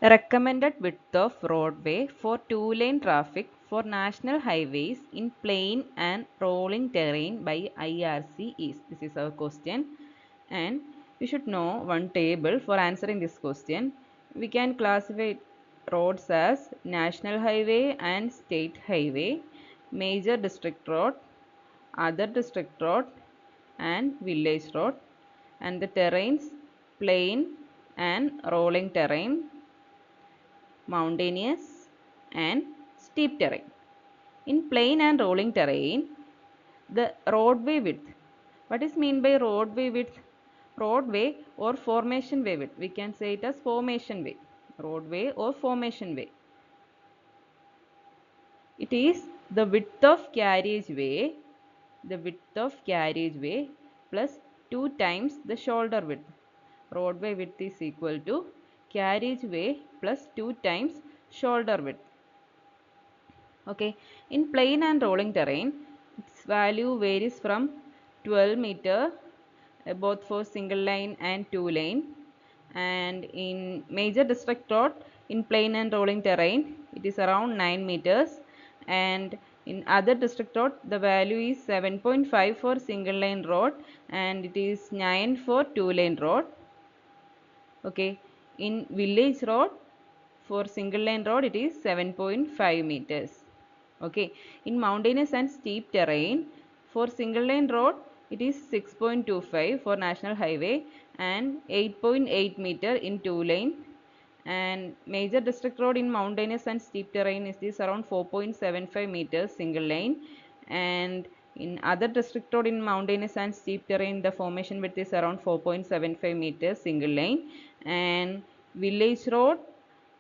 Recommended width of roadway for two-lane traffic for national highways in plain and rolling terrain by IRC is. This is our question, and we should know one table for answering this question. We can classify roads as national highway and state highway, major district road, other district road, and village road, and the terrains plain and rolling terrain, mountainous and steep terrain. In plain and rolling terrain, the roadway width. What is mean by roadway width? Roadway or formation way width. We can say it as formation way. Roadway or formation way. It is the width of carriageway, plus 2 times the shoulder width. Roadway width is equal to carriageway plus 2 times shoulder width. Okay, in plain and rolling terrain, its value varies from 12 meter both for single lane and two lane, and in major district road in plain and rolling terrain it is around 9 meters, and in other district road the value is 7.5 for single lane road and it is 9 for two lane road. Okay, in village road for single lane road it is 7.5 meters. Okay, in mountainous and steep terrain for single lane road it is 6.25 for national highway and 8.8 meter in two lane, and major district road in mountainous and steep terrain is this around 4.75 meters single lane, and in other district road in mountainous and steep terrain the formation width is around 4.75 meters single lane, and village road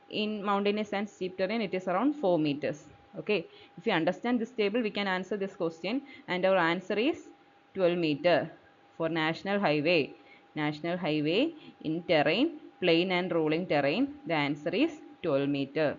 in mountainous and steep terrain it is around 4 meters. Okay, if you understand this table we can answer this question, and our answer is 12 meter for national highway. National highway in terrain plain and rolling terrain, the answer is 12 meter.